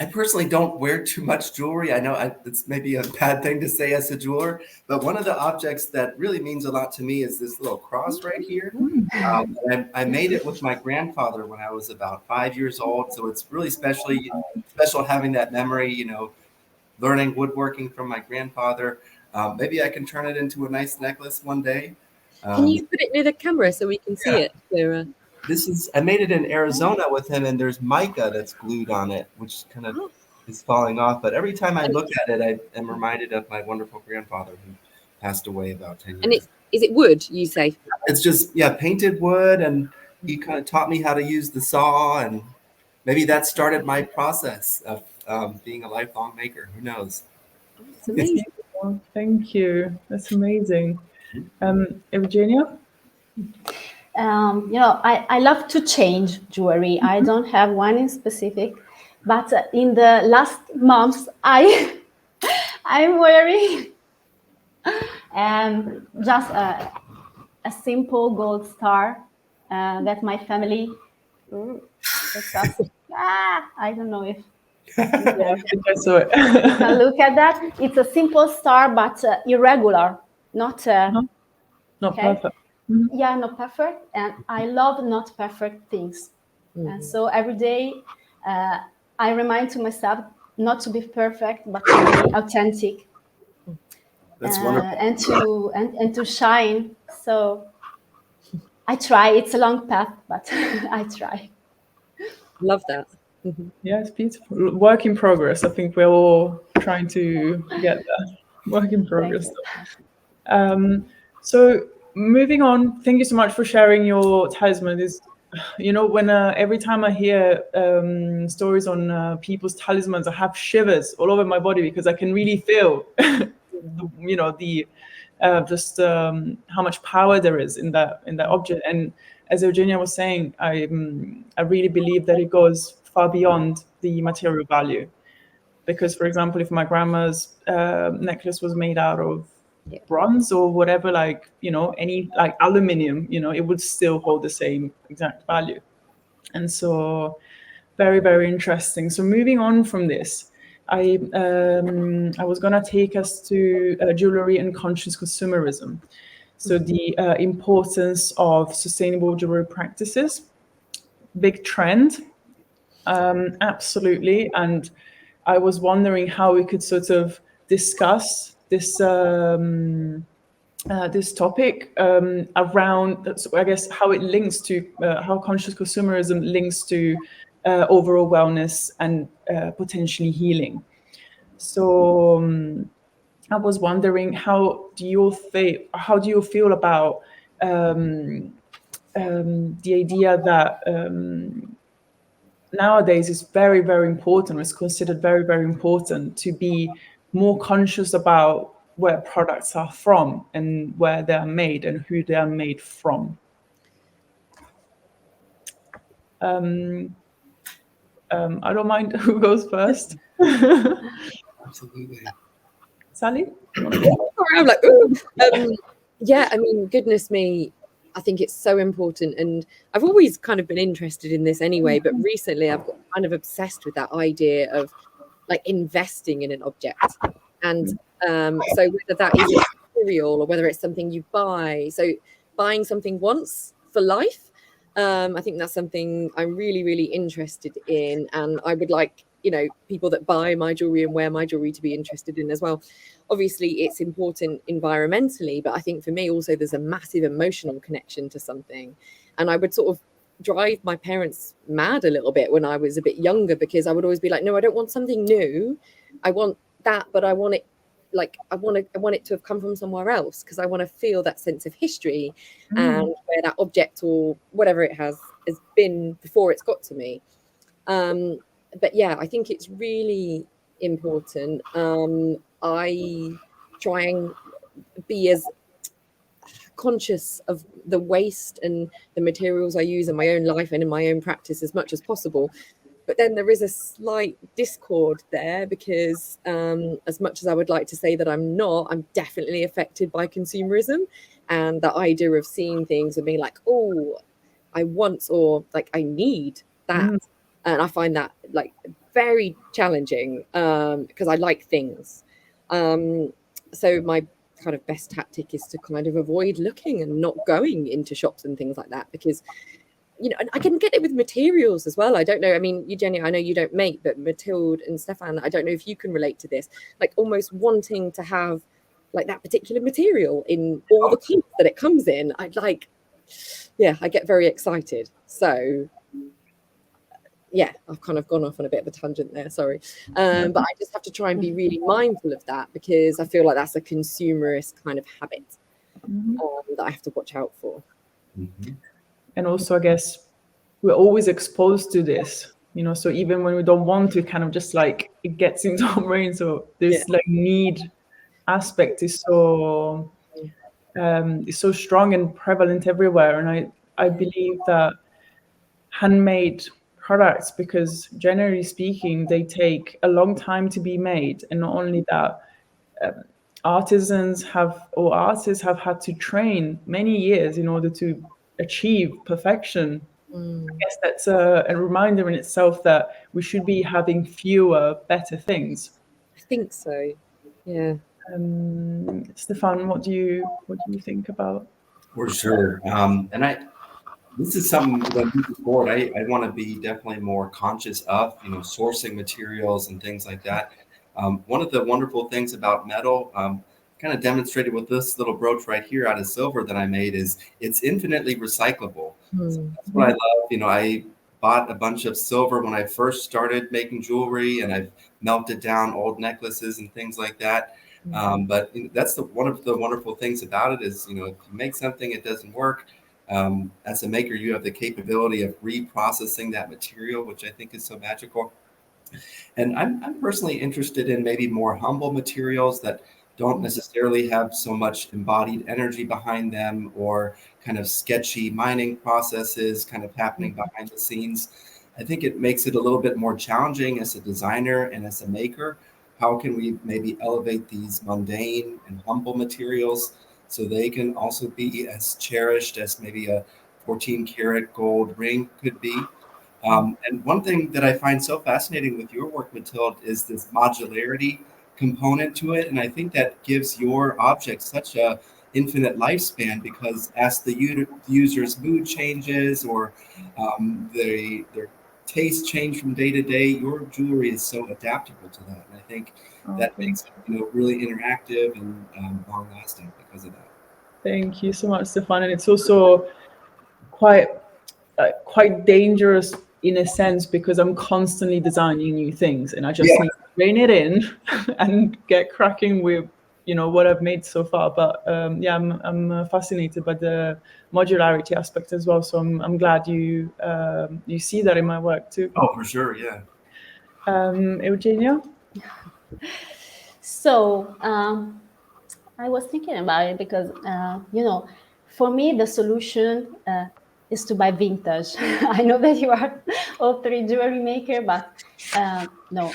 I personally don't wear too much jewelry. I know it's maybe a bad thing to say as a jeweler, but one of the objects that really means a lot to me is this little cross right here. I made it with my grandfather when I was about 5 years old, so it's really special having that memory, you know, learning woodworking from my grandfather. Maybe I can turn it into a nice necklace one day. Can you put it near the camera so we can see it clearer? I made it in Arizona with him, and there's mica that's glued on it, which kind of is falling off. But every time I look at it, I am reminded of my wonderful grandfather who passed away about 10 years. And is it wood, you say? It's just, painted wood, and he kind of taught me how to use the saw, and maybe that started my process of being a lifelong maker. Who knows? It's amazing. Thank you. That's amazing. Eugenia? I love to change jewelry. I don't have one in specific, but in the last months, I'm wearing just a simple gold star that my family. I don't know if. I think I saw it. Look at that. It's a simple star, but irregular, not perfect. Yeah, not perfect. And I love not perfect things. And so every day I remind to myself not to be perfect, but to be authentic. That's wonderful. And to shine. So I try. It's a long path, but I try. Love that. Yeah, it's beautiful. Work in progress. I think we're all trying to get there. Work in progress. So moving on, thank you so much for sharing your talisman. When every time I hear stories on people's talismans, I have shivers all over my body because I can really feel, how much power there is in that object. And as Eugenia was saying, I really believe that it goes far beyond the material value. Because, for example, if my grandma's necklace was made out of bronze or whatever, any aluminium, it would still hold the same exact value. And so very, very interesting. So moving on from this, I was going to take us to jewelry and conscious consumerism. So the importance of sustainable jewelry practices, big trend, absolutely. And I was wondering how we could sort of discuss this this topic around, I guess, how it links to how conscious consumerism links to overall wellness and potentially healing. So I was wondering, how do you feel about the idea that nowadays it's very, very important, it's considered very, very important to be more conscious about where products are from and where they are made and who they are made from. I don't mind who goes first. Absolutely. Sally? I'm like, ooh. Yeah, I mean, goodness me, I think it's so important. And I've always kind of been interested in this anyway, but recently I've got kind of obsessed with that idea of like investing in an object. And so whether that is a material or whether it's something you buy, so buying something once for life, I think that's something I'm really, really interested in. And I would like, you know, people that buy my jewelry and wear my jewelry to be interested in as well. Obviously, it's important environmentally, but I think for me also there's a massive emotional connection to something. And I would sort of drive my parents mad a little bit when I was a bit younger, because I would always be like, no, I don't want something new. I want that, but I want it like I want it to have come from somewhere else, because I want to feel that sense of history and where that object or whatever it has been before it's got to me. But yeah, I think it's really important. I try and be as conscious of the waste and the materials I use in my own life and in my own practice as much as possible. But then there is a slight discord there, because as much as I would like to say that I'm not, I'm definitely affected by consumerism and the idea of seeing things and being like, oh, I want, or like I need that. And I find that like very challenging because I like things. So my kind of best tactic is to kind of avoid looking and not going into shops and things like that, because, you know, and I can get it with materials as well. I don't know. I mean, Eugenia, I know you don't make, but Matilde and Stefan, I don't know if you can relate to this, like almost wanting to have like that particular material in all the colors that it comes in. I get very excited. So yeah, I've kind of gone off on a bit of a tangent there, sorry. But I just have to try and be really mindful of that, because I feel like that's a consumerist kind of habit that I have to watch out for. And also, I guess we're always exposed to this, you know, so even when we don't want to, kind of just like it gets into our brain. So this like need aspect is so strong and prevalent everywhere. And I believe that handmade products, because generally speaking, they take a long time to be made. And not only that, artists have had to train many years in order to achieve perfection. I guess that's a reminder in itself that we should be having fewer, better things. I think so. Yeah. Stefan, what do you think about? For sure. This is something that moving forward, I want to be definitely more conscious of, you know, sourcing materials and things like that. One of the wonderful things about metal, kind of demonstrated with this little brooch right here out of silver that I made, is it's infinitely recyclable. So that's what I love. You know, I bought a bunch of silver when I first started making jewelry, and I've melted down old necklaces and things like that. But that's one of the wonderful things about it is, you know, if you make something, it doesn't work. As a maker, you have the capability of reprocessing that material, which I think is so magical. And I'm personally interested in maybe more humble materials that don't necessarily have so much embodied energy behind them, or kind of sketchy mining processes kind of happening behind the scenes. I think it makes it a little bit more challenging as a designer and as a maker. How can we maybe elevate these mundane and humble materials so they can also be as cherished as maybe a 14 karat gold ring could be? And one thing that I find so fascinating with your work, Matilde, is this modularity component to it. And I think that gives your object such a infinite lifespan, because as the user's mood changes, or their tastes change from day to day, your jewelry is so adaptable to that. And I think that makes it, you know, really interactive and long lasting because of that. Thank you so much, Stefan. And it's also quite dangerous in a sense, because I'm constantly designing new things, and I just need to rein it in and get cracking with, you know, what I've made so far. But yeah, I'm fascinated by the modularity aspect as well. So I'm glad you see that in my work too. Oh, for sure, yeah. Eugenia? So I was thinking about it because, you know, for me, the solution is to buy vintage. I know that you are all three jewelry maker, but no,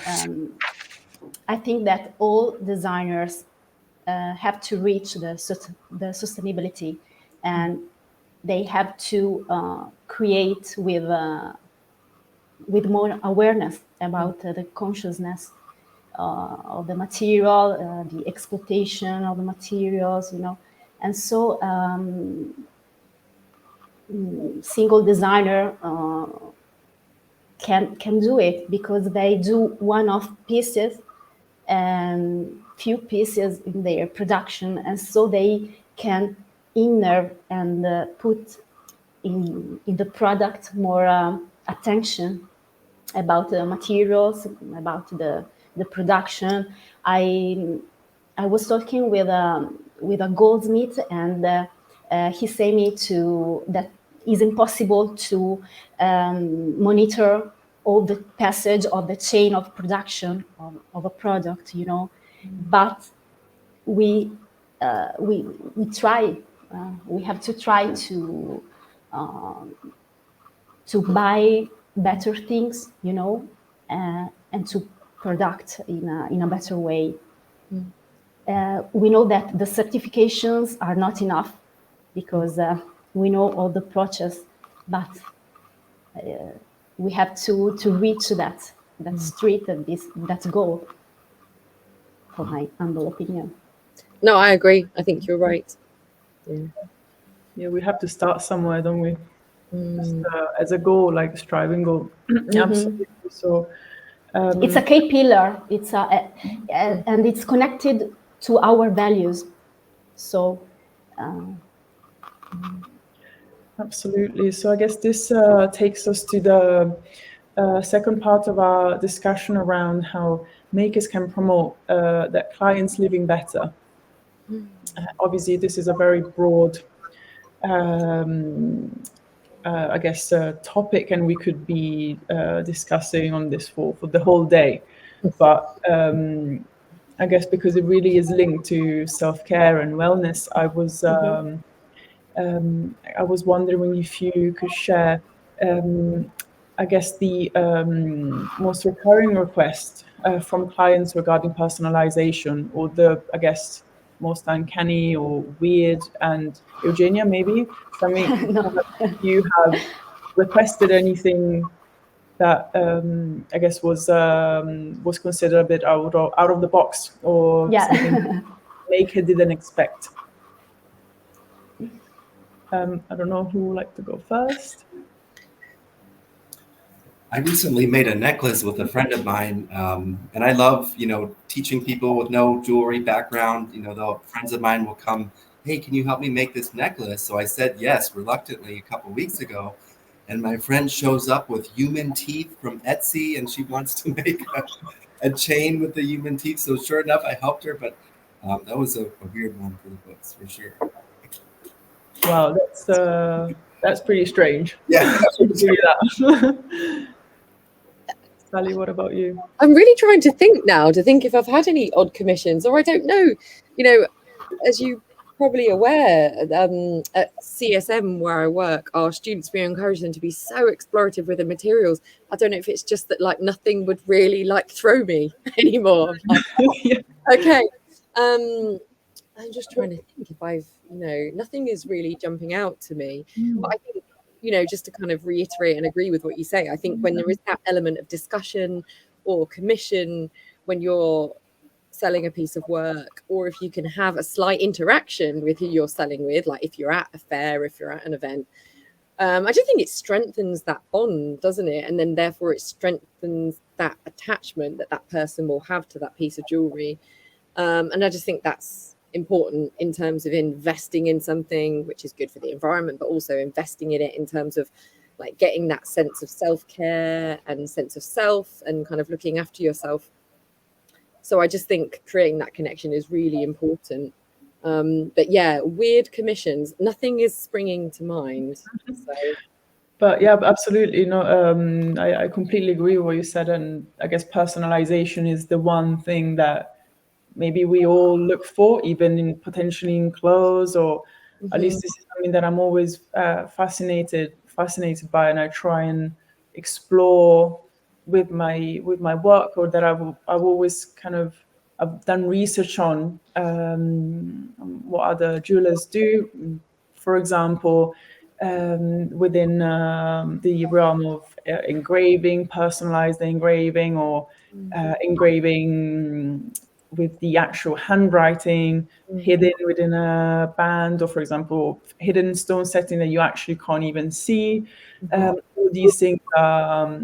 I think that all designers have to reach the sustainability, and they have to create with more awareness about the consciousness of the material, the exploitation of the materials, you know. And so single designer can do it because they do one-off pieces and few pieces in their production, and so they can innerve and put in the product more attention about the materials, about the production. I was talking with a goldsmith, and he said me that it's impossible to monitor all the passage of the chain of production of a product, you know. But we try. We have to try to buy better things, you know, and to product in a better way. We know that the certifications are not enough because we know all the process, but we have to reach that street and that goal, for my humble opinion. No, I agree. I think you're right. Yeah, we have to start somewhere, don't we? Just, as a goal, like a striving goal. Absolutely. So it's a key pillar. It's and it's connected to our values. So absolutely. So I guess this takes us to the second part of our discussion around how makers can promote their clients living better. Obviously, this is a very broad I guess topic, and we could be discussing on this for the whole day. But I guess because it really is linked to self-care and wellness, I was wondering if you could share, I guess, the most recurring request from clients regarding personalization, or the, I guess, most uncanny or weird. And Eugenia, maybe something you have requested anything that I guess was considered a bit out of the box, or something maker didn't expect. I don't know who would like to go first. I recently made a necklace with a friend of mine, and I love, teaching people with no jewelry background. The friends of mine will come, hey, can you help me make this necklace? So I said yes, reluctantly, a couple of weeks ago. And my friend shows up with human teeth from Etsy, and she wants to make a chain with the human teeth. So sure enough, I helped her, but that was a weird one for the books, for sure. Wow, that's pretty strange. Yeah. Sally, what about you? I'm really trying to think if I've had any odd commissions, or I don't know. As you probably aware, at CSM where I work, our students, we encourage them to be so explorative with the materials. I don't know if it's just that like nothing would really like throw me anymore. Like, Yeah. Okay. I'm just trying to think if I've, nothing is really jumping out to me. But I think, just to kind of reiterate and agree with what you say, I think when there is that element of discussion or commission, when you're selling a piece of work, or if you can have a slight interaction with who you're selling with, like if you're at a fair, if you're at an event, I just think it strengthens that bond, doesn't it? And then therefore it strengthens that attachment that person will have to that piece of jewelry. And I just think that's important in terms of investing in something which is good for the environment, but also investing in it in terms of like getting that sense of self-care and sense of self and kind of looking after yourself. So I just think creating that connection is really important. But yeah, weird commissions, nothing is springing to mind. So. But yeah, absolutely. No, I completely agree with what you said. And I guess personalization is the one thing that maybe we all look for, even in potentially in clothes, or at least this is something that I'm always fascinated by, and I try and explore with my work, or that I've always kind of I've done research on what other jewelers do. For example, within the realm of engraving, personalized engraving, or engraving with the actual handwriting hidden within a band, or for example, hidden stone setting that you actually can't even see. All these things are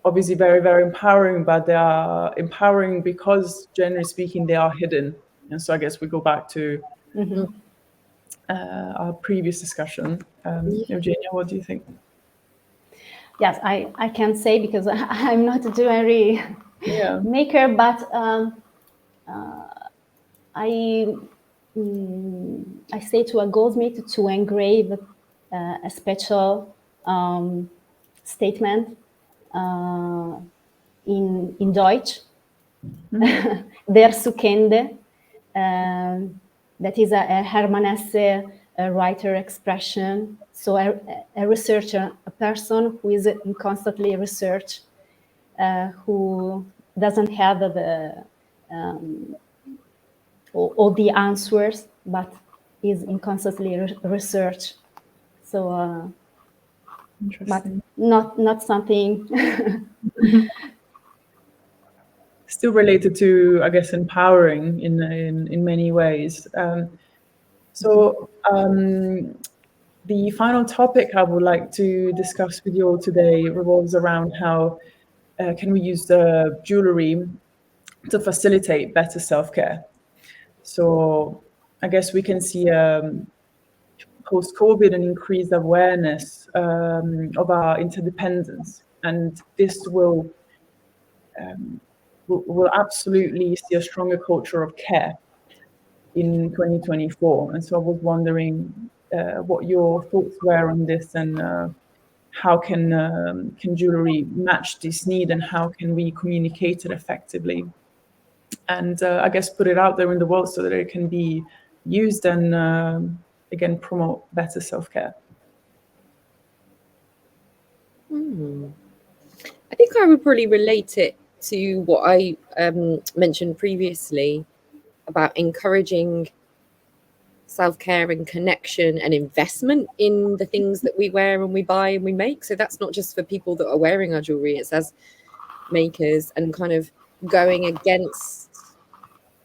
obviously very, very empowering, but they are empowering because, generally speaking, they are hidden. And so I guess we go back to our previous discussion. Eugenia, what do you think? Yes, I can say, because I'm not a jewelry maker, but I say to a goldsmith to engrave a special statement in Deutsch, Der Suchende, that is a Hermann Hesse writer expression. So a researcher, a person who is in constantly research, who doesn't have all the answers, but is in constantly research. So, but not something. Still related to, I guess, empowering in many ways. The final topic I would like to discuss with you all today revolves around how can we use the jewelry to facilitate better self-care. So I guess we can see post-COVID an increased awareness of our interdependence, and this will absolutely see a stronger culture of care in 2024. And so I was wondering what your thoughts were on this, and how can jewelry match this need, and how can we communicate it effectively, and I guess put it out there in the world so that it can be used and again promote better self-care. I think I would probably relate it to what I mentioned previously about encouraging self-care and connection and investment in the things that we wear and we buy and we make. So that's not just for people that are wearing our jewelry, it's as makers, and kind of going against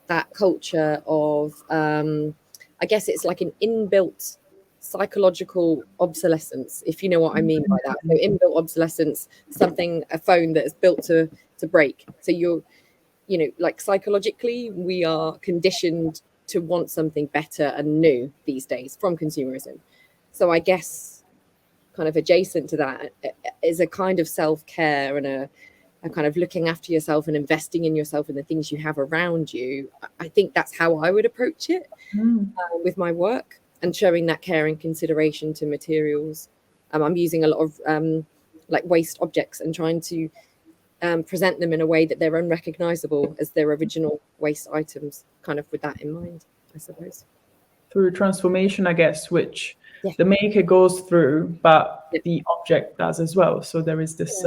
that culture of I guess it's like an inbuilt psychological obsolescence, if you know what I mean by that. So inbuilt obsolescence, a phone that is built to break. So you're, like psychologically, we are conditioned to want something better and new these days from consumerism. So I guess kind of adjacent to that is a kind of self-care and a kind of looking after yourself and investing in yourself and the things you have around you. I think that's how I would approach it with my work, and showing that care and consideration to materials. I'm using a lot of like waste objects and trying to present them in a way that they're unrecognizable as their original waste items, kind of with that in mind, I suppose. Through transformation, I guess, which the maker goes through, but the object does as well. So there is this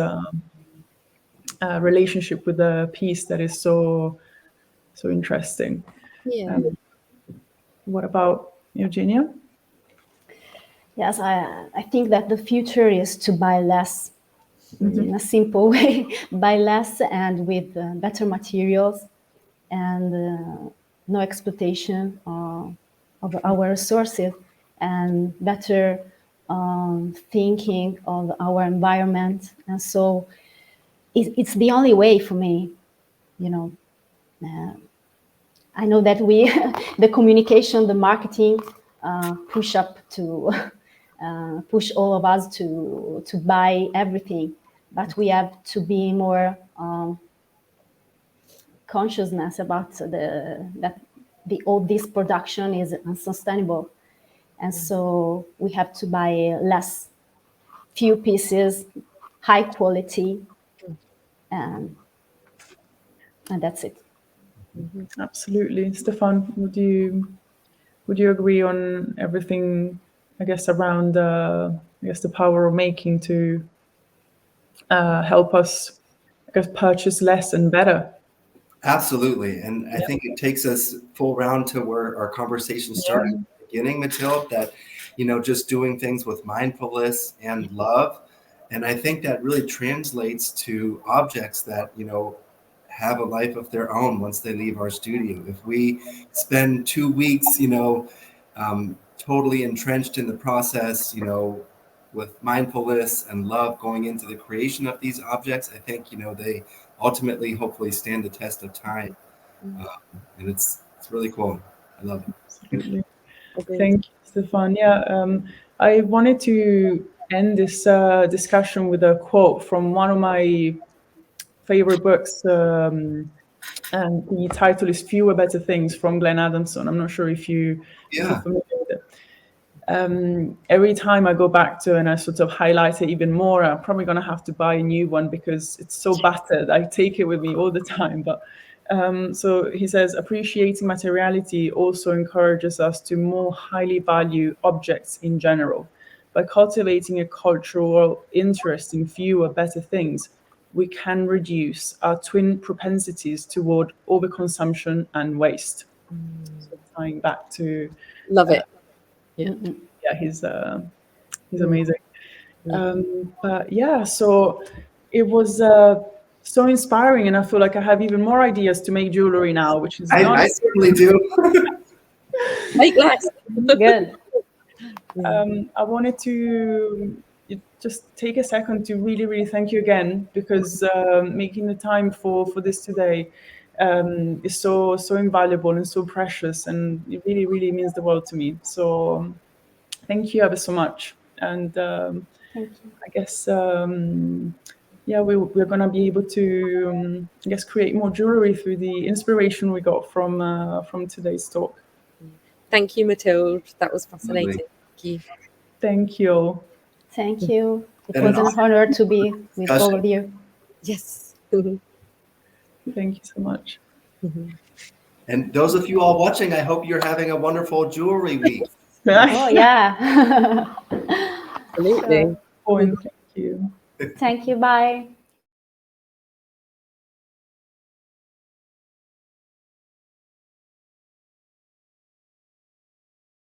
relationship with the piece that is so interesting. What about Eugenia? Yes, I think that the future is to buy less, in a simple way, buy less and with better materials, and no exploitation of our resources, and better thinking of our environment. And so it's the only way for me, I know that the communication, the marketing push up to push all of us to buy everything, but we have to be more consciousness about all this production is unsustainable, and so we have to buy few pieces, high quality, and that's it. Absolutely. Stefan, would you agree on everything, I guess, around the power of making to help us, I guess, purchase less and better? Absolutely. And I think it takes us full round to where our conversation started at the beginning, Matilde, that, just doing things with mindfulness and love. And I think that really translates to objects that, have a life of their own once they leave our studio. If we spend 2 weeks, totally entrenched in the process, with mindfulness and love going into the creation of these objects, I think, they ultimately, hopefully, stand the test of time. And it's really cool. I love it. Absolutely. Thank you, Stefan. Yeah, I wanted to end this discussion with a quote from one of my favorite books. And the title is Fewer Better Things from Glenn Adamson. I'm not sure if you're familiar with it. Every time I go back to and I sort of highlight it even more, I'm probably going to have to buy a new one because it's so battered. I take it with me all the time. But so he says, appreciating materiality also encourages us to more highly value objects in general. By cultivating a cultural interest in fewer better things, we can reduce our twin propensities toward overconsumption and waste. So tying back to love it. Yeah, he's amazing. But yeah, so it was so inspiring, and I feel like I have even more ideas to make jewelry now, which is I certainly do. Make less. Good. I wanted to just take a second to really, really thank you again, because making the time for this today is so invaluable and so precious, and it really, really means the world to me. So thank you ever so much. And Thank you. I guess we're gonna be able to I guess create more jewelry through the inspiration we got from today's talk. Thank you, Matilde. That was fascinating. Thank you. Thank you. Thank you. It And was an an honor to be with all of you. Yes. Thank you so much. And those of you all watching, I hope you're having a wonderful jewelry week. Oh, yeah. Absolutely. Thank you. Thank you. Bye.